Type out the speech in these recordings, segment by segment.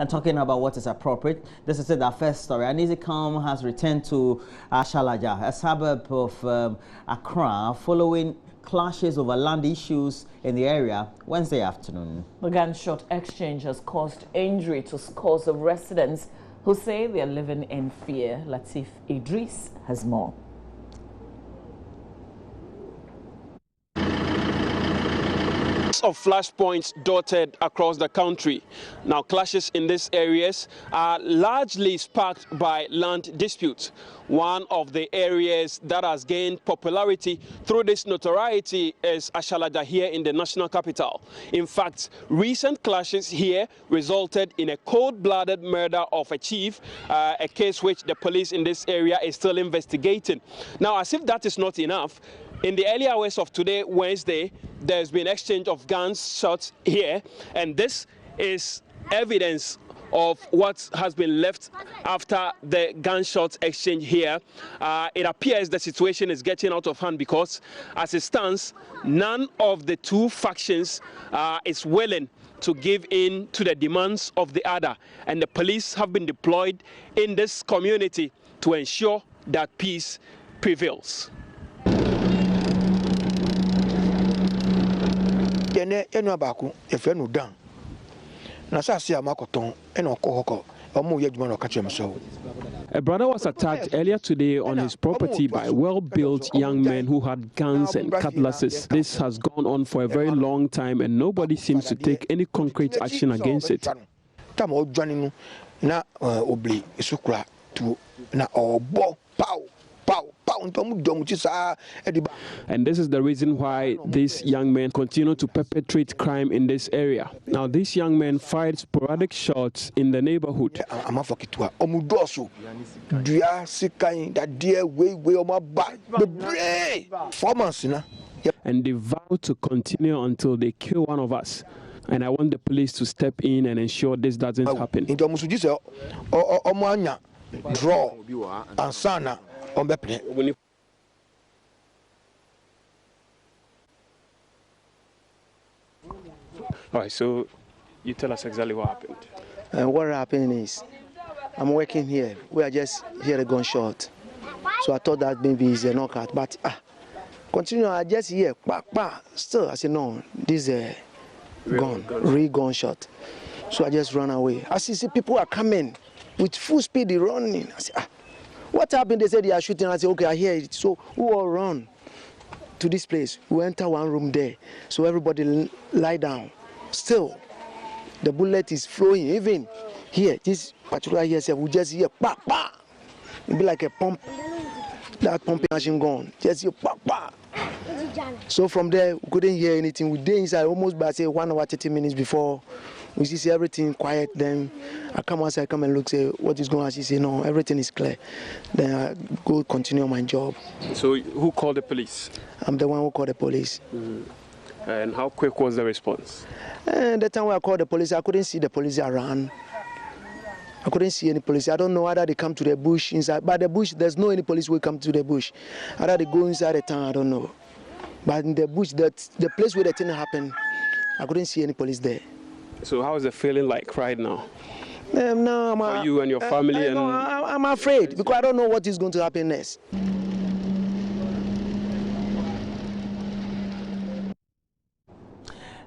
And talking about what is appropriate, this is our first story. An easy calm has returned to Ashalaja, a suburb of Accra, following clashes over land issues in the area Wednesday afternoon. The gunshot exchange has caused injury to scores of residents who say they are living in fear. Latif Idris has more. Of flashpoints dotted across the country. Now, clashes in these areas are largely sparked by land disputes. One of the areas that has gained popularity through this notoriety is Ashalaja here in the national capital. In fact, recent clashes here resulted in a cold-blooded murder of a chief, a case which the police in this area is still investigating. Now, as if that is not enough, in the early hours of today, Wednesday, there's been exchange of gunshots here, and this is evidence of what has been left after the gunshots exchange here. It appears the situation is getting out of hand because, as it stands, none of the two factions is willing to give in to the demands of the other, and the police have been deployed in this community to ensure that peace prevails. A brother was attacked earlier today on his property by well-built young men who had guns and cutlasses. This has gone on for a very long time and nobody seems to take any concrete action against it. And this is the reason why these young men continue to perpetrate crime in this area. Now, these young men fired sporadic shots in the neighborhood. And they vow to continue until they kill one of us. And I want the police to step in and ensure this doesn't happen. Draw and sana. All right, so you tell us exactly what happened. What happened is, I'm working here. We are just hear a gunshot. So I thought that maybe it's a knockout. But continue, I just hear, still, I said, no, this is a real gunshot. So I just run away. I see people are coming with full speed, running. I said, what happened? They said they are shooting. I said, okay, I hear it. So we all run to this place. We enter one room there. So everybody lie down. Still, the bullet is flowing. Even here, this particular here, we just hear, pa, pa. It be like a pump. That pumping machine gone. Just hear, pa, pa. So from there, we couldn't hear anything. We did inside almost by, say, 1 hour, 30 minutes before. We see everything quiet. Then I come outside, come and look, say, what is going on? She say, no, everything is clear. Then I go continue my job. So who called the police? I'm the one who called the police. And how quick was the response? The time when I called the police, I couldn't see the police around. I couldn't see any police. I don't know whether they come to the bush inside. But the bush, there's no any police who come to the bush. Either they go inside the town, I don't know. But in the bush, the place where the thing happened, I couldn't see any police there. So how is the feeling like right now? No, for you and your family? I'm afraid because I don't know what is going to happen next.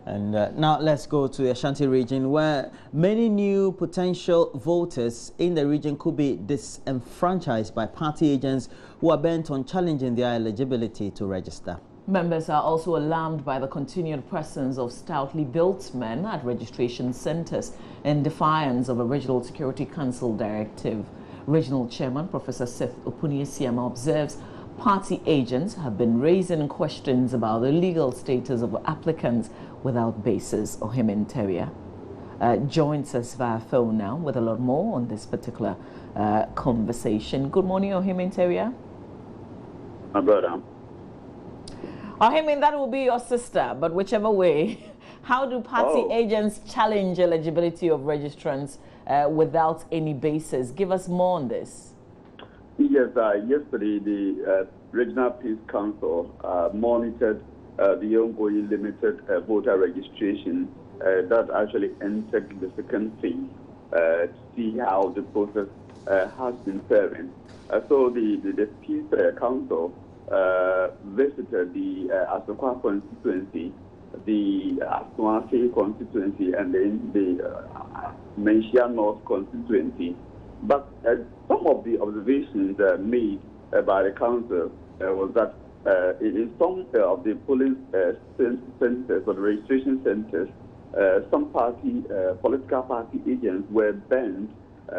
And now let's go to the Ashanti region, where many new potential voters in the region could be disenfranchised by party agents who are bent on challenging their eligibility to register. Members are also alarmed by the continued presence of stoutly built men at registration centers in defiance of a Regional Security Council directive. Regional Chairman Professor Seth Opuniesiama observes party agents have been raising questions about the legal status of applicants without basis. Ohemin Teria joins us via phone now with a lot more on this particular conversation. Good morning, Ohemin Teria. My brother. I mean, that will be your sister, but whichever way, how do party agents challenge eligibility of registrants without any basis? Give us more on this. Yes, yesterday the Regional Peace Council monitored the ongoing limited voter registration that actually entered the second phase. to see how the process has been faring. So the Peace Council visited the Asokwa constituency, the Aswasi constituency, and then the Menchia North constituency. But some of the observations made by the council was that in some of the polling centers or the registration centers, some political party agents were bent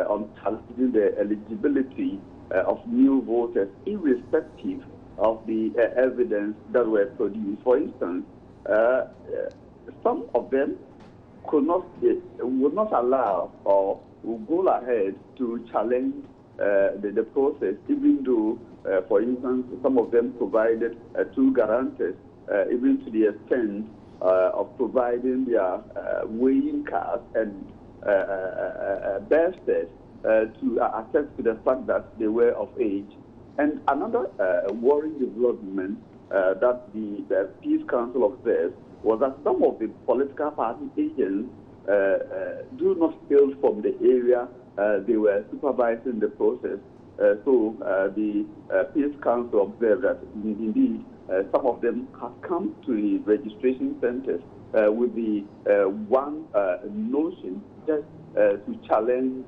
on challenging the eligibility of new voters, irrespective of the evidence that were produced. For instance, some of them would not allow or would go ahead to challenge the process, even though, for instance, some of them provided two guarantors, even to the extent of providing their weighing cards and birth certs to attest to the fact that they were of age. And another worrying development that the Peace Council observed was that some of the political party agents do not hail from the area they were supervising the process. So the Peace Council observed that indeed some of them have come to the registration centers with the one notion just to challenge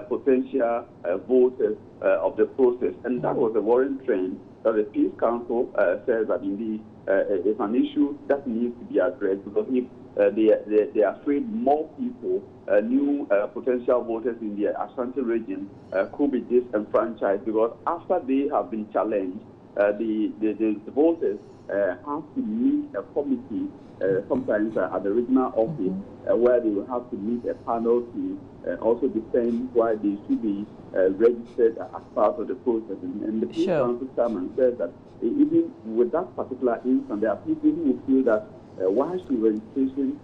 potential voters of the process. And that was a worrying trend that the Peace Council says that indeed it's an issue that needs to be addressed, because if they are afraid more people, new potential voters in the Ashanti region could be disenfranchised, because after they have been challenged, the voters have to meet a committee, sometimes at the regional office, where they will have to meet a panel to also defend why they should be registered as part of the process. And the Peace Council chairman says that even with that particular instance, there are people who feel that why should registering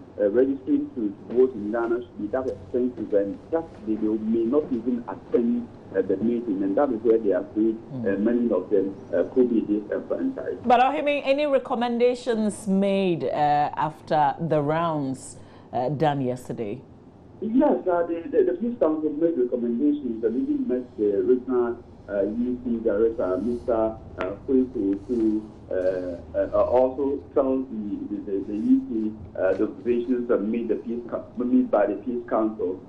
to vote in Ghana should be that expensive, and just they may not even attend the meeting, and that is where they are afraid many of them could be disenfranchised. But any recommendations made after the rounds done yesterday? Yes, the Peace Council made recommendations that even met the regional UC director, Mr. Kweku, to also tell the UC the observations that made by the Peace Council.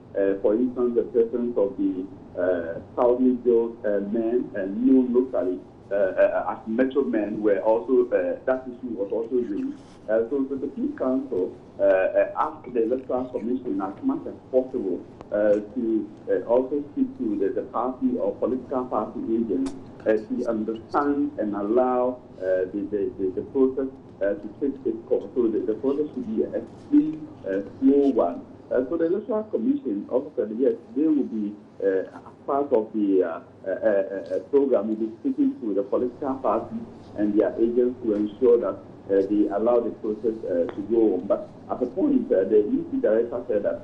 For instance, the presence of the Southern Girls men and new locally as metro men were also, that issue was also raised. So the Peace Council asked the Electoral Commission as much as possible to also speak to the party or political party agents to understand and allow the process to take its course. So the process should be a extreme slow one. So the Electoral Commission also said yes, they will be as part of the program, will be speaking to the political parties and their agents to ensure that they allow the process to go on. But at the point, the EC director said that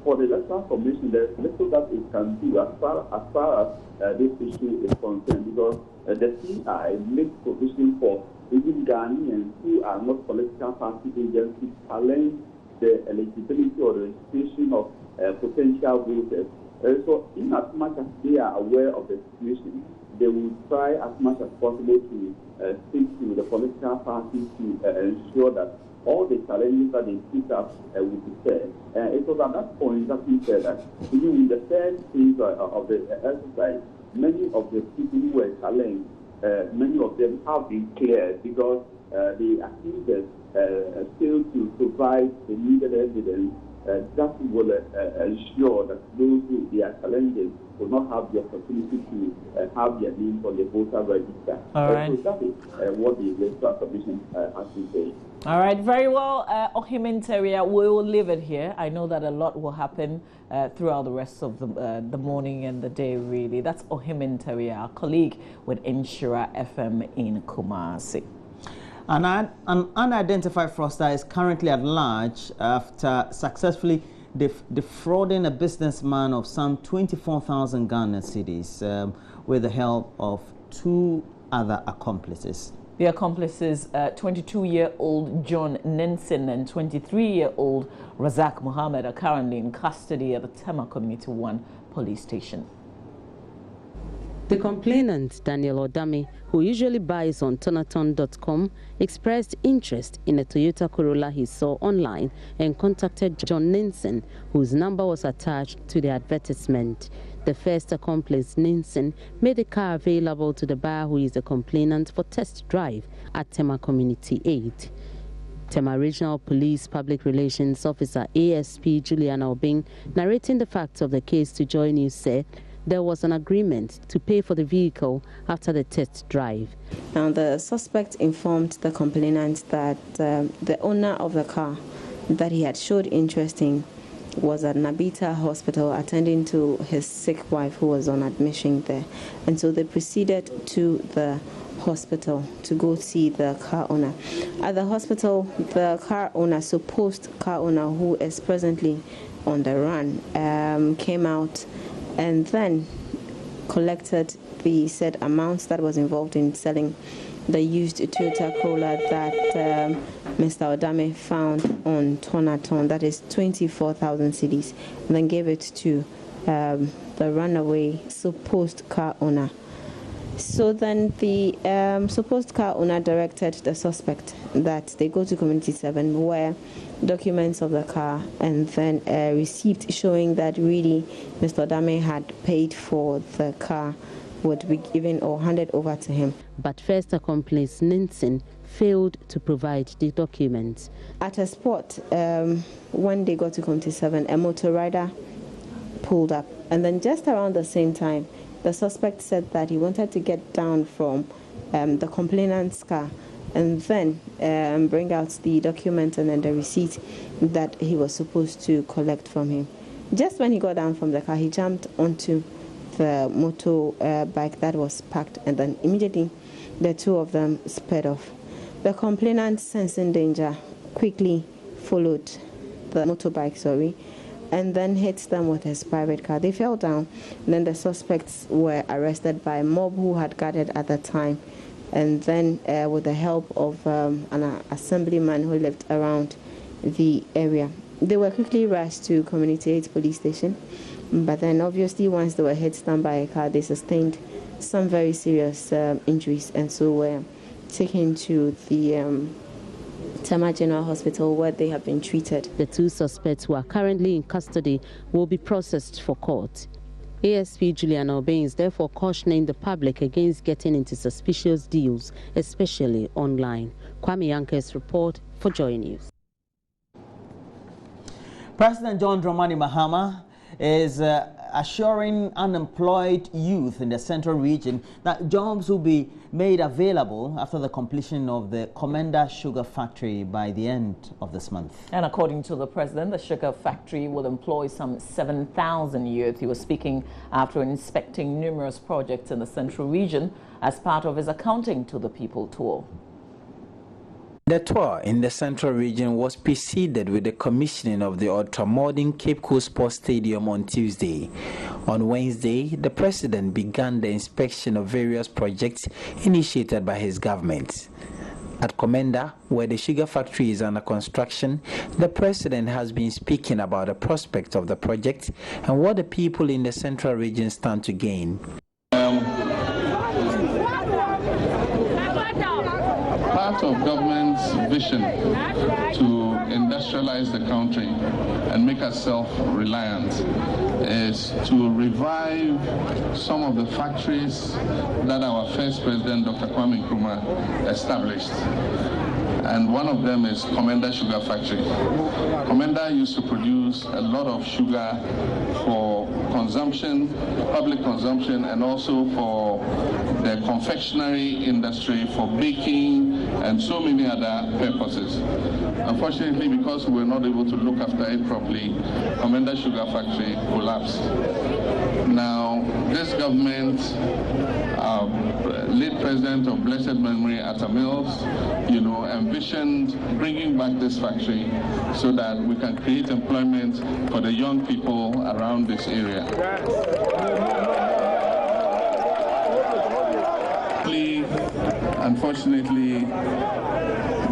for the Electoral Commission, there's little that it can do as far as this issue is concerned, because the CI makes provision for even Ghanaians who are not political party agents to challenge the eligibility or the registration of potential voters. So in as much as they are aware of the situation, they will try as much as possible to speak to the political parties to ensure that all the challenges that they pick up will be fair. It was at that point that he said that even in the third phase of the exercise, many of the people who were challenged, many of them have been cleared because the accusers failed to provide the needed evidence that will ensure that those who they are challenging will not have the opportunity to have their name on the voter register. All right. So that is what the Electoral Commission has to say. All right, very well. Ohiminteria, we will leave it here. I know that a lot will happen throughout the rest of the morning and the day, really. That's Ohiminteria, our colleague with Insura FM in Kumasi. An unidentified fraudster is currently at large after successfully defrauding a businessman of some 24,000 Ghana cedis with the help of two other accomplices. The accomplices, 22-year-old John Nenson and 23-year-old Razak Mohammed, are currently in custody at the Tema Community 1 police station. The complainant, Daniel Odami, who usually buys on tonaton.com, expressed interest in a Toyota Corolla he saw online and contacted John Nenson, whose number was attached to the advertisement. The first accomplice, Nenson, made the car available to the buyer, who is the complainant, for test drive at Tema Community 8. Tema Regional Police Public Relations Officer ASP Juliana Obing, narrating the facts of the case to Joy News, said there was an agreement to pay for the vehicle after the test drive. Now, the suspect informed the complainant that the owner of the car that he had showed interest in was at Nabita Hospital attending to his sick wife who was on admission there. And so they proceeded to the hospital to go see the car owner. At the hospital, the car owner, supposed car owner who is presently on the run, came out and then collected the said amounts that was involved in selling the used Toyota Corolla that Mr. Odame found on Tonaton, that is 24,000 cedis, and then gave it to the runaway supposed car owner. So then the supposed car owner directed the suspect that they go to Community 7, where documents of the car and then a receipt showing that really Mr. Odame had paid for the car would be given or handed over to him. But first accomplice Nenson failed to provide the documents. At a spot, when they got to Community 7, a motor rider pulled up, and then just around the same time, the suspect said that he wanted to get down from the complainant's car and then bring out the document and then the receipt that he was supposed to collect from him. Just when he got down from the car, he jumped onto the motor bike that was parked, and then immediately the two of them sped off. The complainant, sensing danger, quickly followed the motorbike, and then hit them with his private car. They fell down. And then the suspects were arrested by a mob who had gathered at the time. And then with the help of an assemblyman who lived around the area, they were quickly rushed to Community 8 police station. But then obviously once they were hit down by a car, they sustained some very serious injuries, and so were taken to the Tema General Hospital, where they have been treated. The two suspects who are currently in custody will be processed for court. ASP Juliana Obeng is therefore cautioning the public against getting into suspicious deals, especially online. Kwame Yanke's report for Joy News. President John Dramani Mahama is assuring unemployed youth in the central region that jobs will be made available after the completion of the Commander Sugar Factory by the end of this month. And according to the president, the sugar factory will employ some 7,000 youth. He was speaking after inspecting numerous projects in the central region as part of his Accounting to the People tour. The tour in the central region was preceded with the commissioning of the ultra-modern Cape Coast Sports Stadium on Tuesday. On Wednesday, the president began the inspection of various projects initiated by his government. At Commander, where the sugar factory is under construction, the president has been speaking about the prospect of the project and what the people in the central region stand to gain. Part of government's vision to industrialize the country and make us self-reliant is to revive some of the factories that our first president, Dr. Kwame Nkrumah, established. And one of them is Commander Sugar Factory. Commander used to produce a lot of sugar for consumption, public consumption, and also for the confectionery industry, for baking, and so many other purposes. Unfortunately, because we were not able to look after it properly, Commander Sugar Factory collapsed. Now, this government, late president of blessed memory, Atta Mills, envisioned bringing back this factory so that we can create employment for the young people around this area. Unfortunately,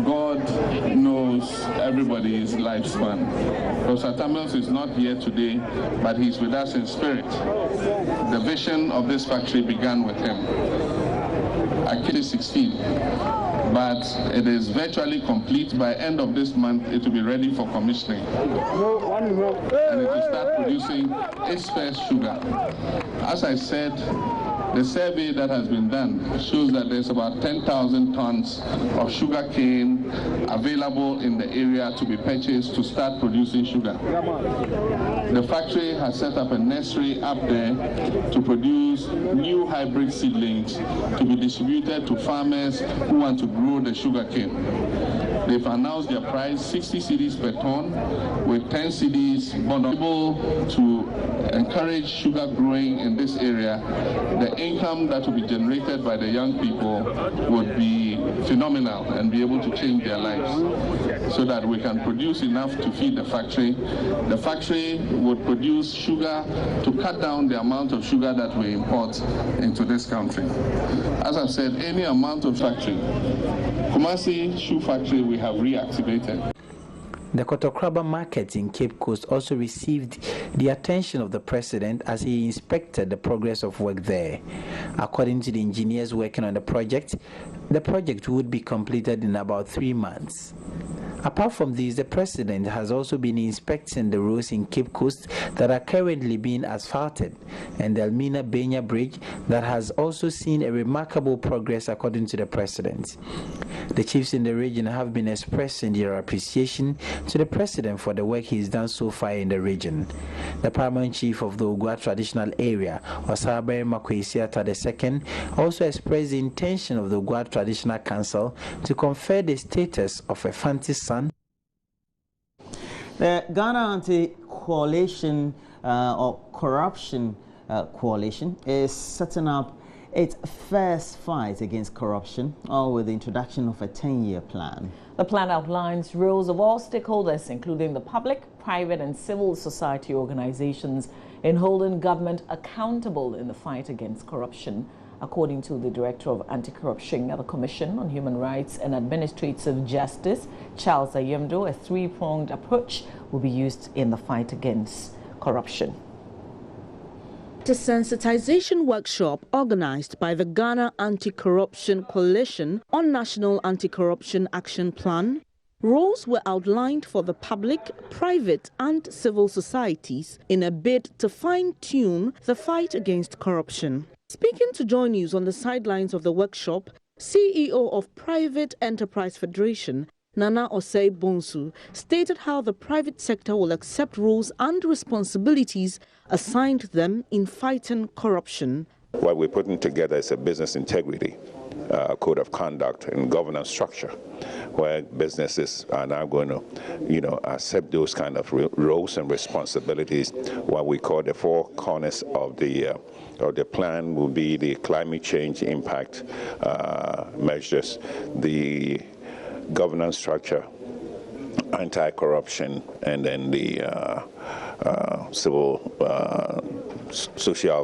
God knows everybody's lifespan. Professor Tamils is not here today, but he's with us in spirit. The vision of this factory began with him. I kid 16, but it is virtually complete. By end of this month, it will be ready for commissioning. And it will start producing its first sugar. As I said, the survey that has been done shows that there's about 10,000 tons of sugar cane available in the area to be purchased to start producing sugar. The factory has set up a nursery up there to produce new hybrid seedlings to be distributed to farmers who want to grow the sugar cane. They've announced their price, 60 cedis per ton, with 10 cedis bundle to encourage sugar growing in this area. The income that will be generated by the young people would be phenomenal and be able to change their lives so that we can produce enough to feed the factory. The factory would produce sugar to cut down the amount of sugar that we import into this country. As I've said, any amount of factory, Kumasi Shoe Factory, we have reactivated. The Kotokraba market in Cape Coast also received the attention of the president as he inspected the progress of work there. According to the engineers working on the project would be completed in about 3 months. Apart from this, the president has also been inspecting the roads in Cape Coast that are currently being asphalted, and the Elmina Benya Bridge that has also seen a remarkable progress according to the president. The chiefs in the region have been expressing their appreciation to the president for the work he's done so far in the region. The paramount chief of the Ogua traditional area, Osabe Makwesiata II, also expressed the intention of the Ogua Traditional Council to confer the status of a Fanti son. The Ghana Anti-Coalition or Corruption Coalition is setting up its first fight against corruption, all with the introduction of a 10-year plan. The plan outlines roles of all stakeholders, including the public, private and civil society organizations, in holding government accountable in the fight against corruption. According to the Director of Anti-Corruption at the Commission on Human Rights and Administrative Justice, Charles Ayemdo, a three-pronged approach will be used in the fight against corruption. The sensitization workshop organized by the Ghana Anti-Corruption Coalition on National Anti-Corruption Action Plan. Roles were outlined for the public, private and civil societies in a bid to fine-tune the fight against corruption. Speaking to Joy News on the sidelines of the workshop, CEO of Private Enterprise Federation, Nana Osei Bonsu, stated how the private sector will accept roles and responsibilities assigned them in fighting corruption. What we're putting together is a business integrity code of conduct and governance structure, where businesses are now going to, accept those kind of roles and responsibilities. What we call the four corners of the plan will be the climate change impact measures, the governance structure, anti-corruption, and then the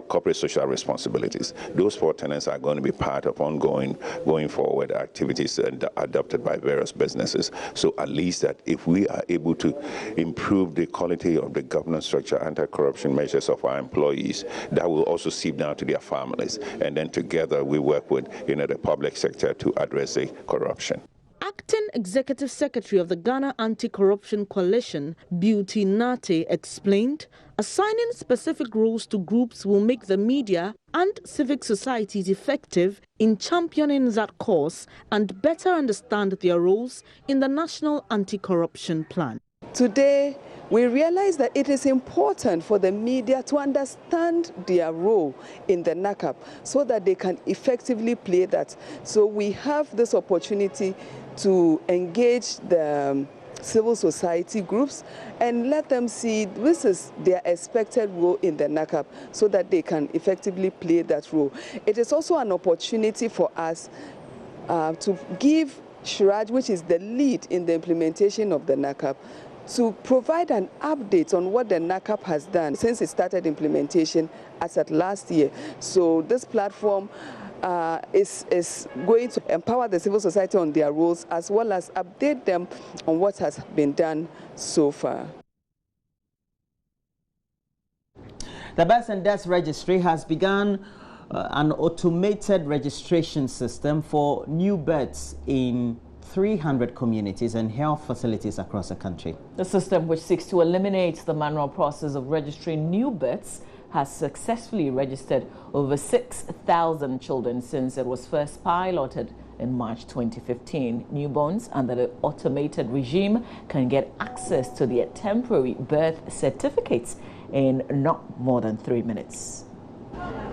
corporate social responsibilities. Those four tenets are going to be part of going forward activities adopted by various businesses. So at least that if we are able to improve the quality of the governance structure, anti-corruption measures of our employees, that will also seep down to their families. And then together we work with the public sector to address the corruption. Acting Executive Secretary of the Ghana Anti-Corruption Coalition, Beauty Nate, explained, assigning specific roles to groups will make the media and civic societies effective in championing that cause and better understand their roles in the National Anti-Corruption Plan. Today, we realize that it is important for the media to understand their role in the NACAP so that they can effectively play that. So we have this opportunity to engage the civil society groups and let them see this is their expected role in the NACAP so that they can effectively play that role. It is also an opportunity for us to give Shiraj, which is the lead in the implementation of the NACAP, to provide an update on what the NACAP has done since it started implementation as at last year. So this platform is going to empower the civil society on their roles as well as update them on what has been done so far. The Births and Deaths Registry has begun an automated registration system for new births in 300 communities and health facilities across the country. The system, which seeks to eliminate the manual process of registering new births, has successfully registered over 6,000 children since it was first piloted in March 2015. Newborns under the automated regime can get access to their temporary birth certificates in not more than 3 minutes.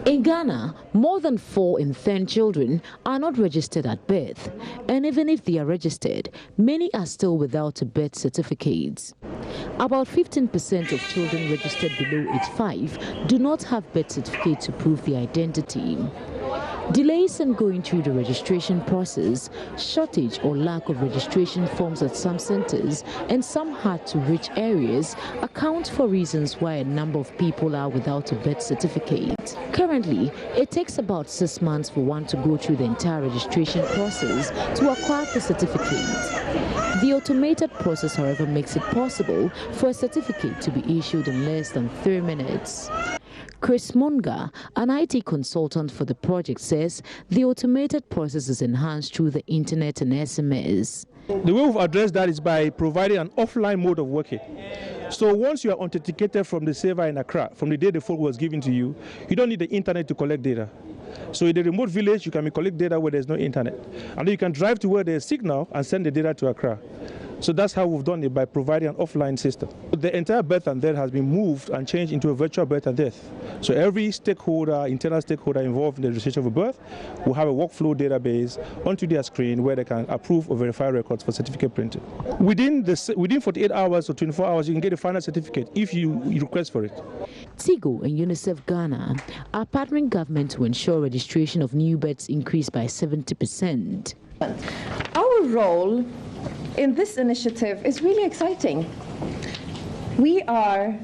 In Ghana, more than 4 in 10 children are not registered at birth, and even if they are registered, many are still without a birth certificate. About 15% of children registered below age 5 do not have birth certificate to prove their identity. Delays in going through the registration process, shortage or lack of registration forms at some centers, and some hard-to-reach areas account for reasons why a number of people are without a birth certificate. Currently, it takes about 6 months for one to go through the entire registration process to acquire the certificate. The automated process, however, makes it possible for a certificate to be issued in less than 3 minutes. Chris Munga, an IT consultant for the project, says the automated process is enhanced through the internet and SMS. The way we've addressed that is by providing an offline mode of working. So once you are authenticated from the server in Accra, from the day the phone was given to you, you don't need the internet to collect data. So in the remote village, you can collect data where there's no internet. And then you can drive to where there's signal and send the data to Accra. So that's how we've done it, by providing an offline system. The entire birth and death has been moved and changed into a virtual birth and death. So every stakeholder, internal stakeholder involved in the registration of a birth will have a workflow database onto their screen where they can approve or verify records for certificate printing. Within 48 hours or 24 hours, you can get a final certificate if you request for it. TIGO and UNICEF Ghana are partnering government to ensure registration of new births increase by 70%. Our role in this initiative is really exciting. We are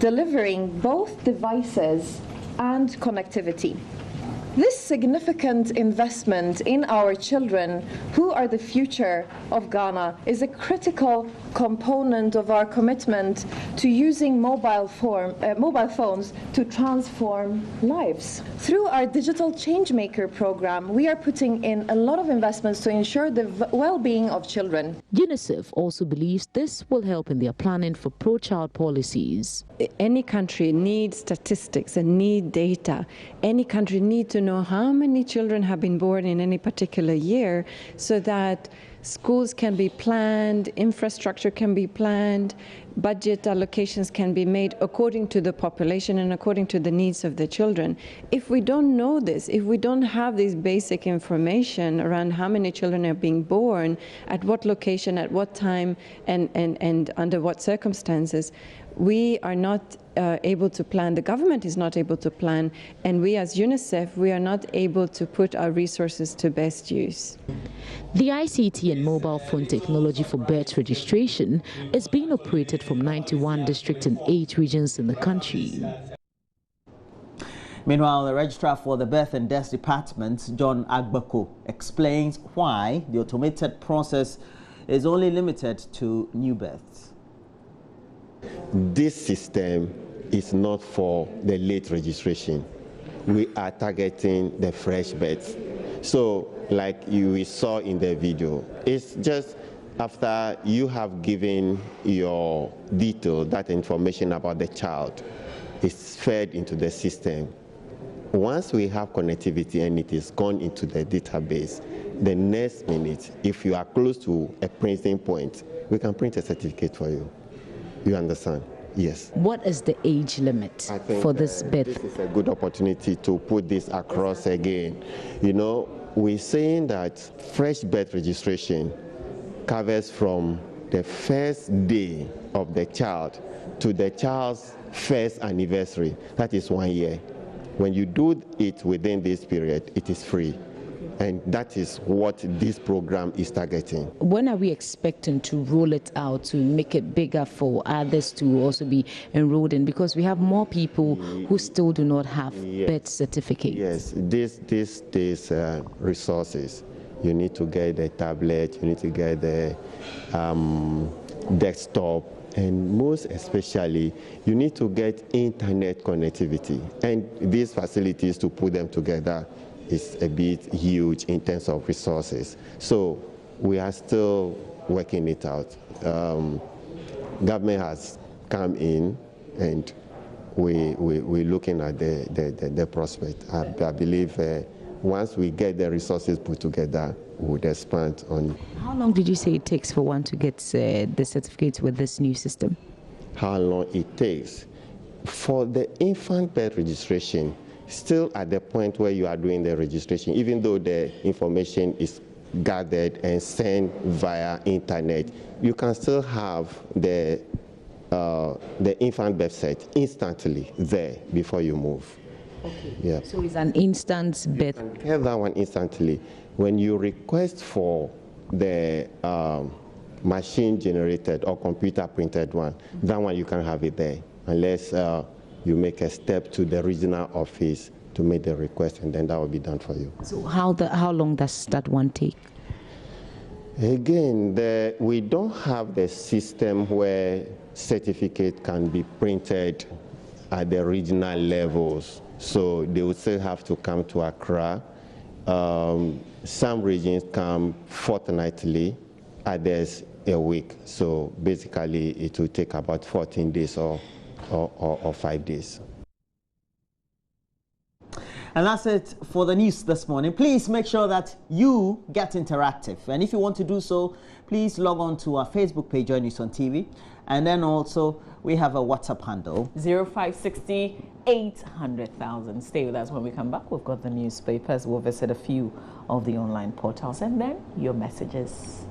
delivering both devices and connectivity. This significant investment in our children, who are the future of Ghana, is a critical component of our commitment to using mobile phones to transform lives. Through our Digital Changemaker program, we are putting in a lot of investments to ensure the well-being of children. UNICEF also believes this will help in their planning for pro-child policies. Any country needs statistics and need data. Any country needs to know how many children have been born in any particular year so that schools can be planned, infrastructure can be planned, budget allocations can be made according to the population and according to the needs of the children. If we don't know this, if we don't have this basic information around how many children are being born, at what location, at what time, and under what circumstances, we are not able to plan, the government is not able to plan, and we as UNICEF, we are not able to put our resources to best use. The ICT and mobile phone technology for birth registration is being operated from 91 districts in 8 regions in the country. Meanwhile, the Registrar for the Birth and Death Department, John Agbako, explains why the automated process is only limited to new births. This system is not for the late registration. We are targeting the fresh births. So, like you saw in the video, it's just after you have given your detail, that information about the child is fed into the system. Once we have connectivity and it is gone into the database, the next minute, if you are close to a printing point, we can print a certificate for you. You understand? Yes. What is the age limit for this birth? This is a good opportunity to put this across again. You know, we're saying that fresh birth registration covers from the first day of the child to the child's first anniversary. That is 1 year. When you do it within this period, it is free. And that is what this program is targeting. When are we expecting to roll it out to make it bigger for others to also be enrolled in? Because we have more people who still do not have birth certificates. Yes, these resources. You need to get the tablet, you need to get the desktop, and most especially, you need to get internet connectivity. And these facilities, to put them together, is a bit huge in terms of resources. So we are still working it out. Government has come in, and we're looking at the prospect. I believe once we get the resources put together, we would expand on. How long did you say it takes for one to get the certificate with this new system? How long it takes? For the infant birth registration, still at the point where you are doing the registration, even though the information is gathered and sent via internet, you can still have the infant birth set instantly there before you move. Okay. Yeah. So it's an instant birth. You can have that one instantly. When you request for the machine generated or computer printed one, that one you can have it there, unless you make a step to the regional office to make the request, and then that will be done for you. So how long does that one take? Again, we don't have the system where certificate can be printed at the regional levels. So they would still have to come to Accra. Some regions come fortnightly, others a week. So basically, it will take about 14 days or 5 days. And that's it for the news this morning. Please make sure that you get interactive. And if you want to do so, please log on to our Facebook page, Join News on TV. And then also, we have a WhatsApp handle. 0560 800,000. Stay with us when we come back. We've got the newspapers. We'll visit a few of the online portals. And then your messages.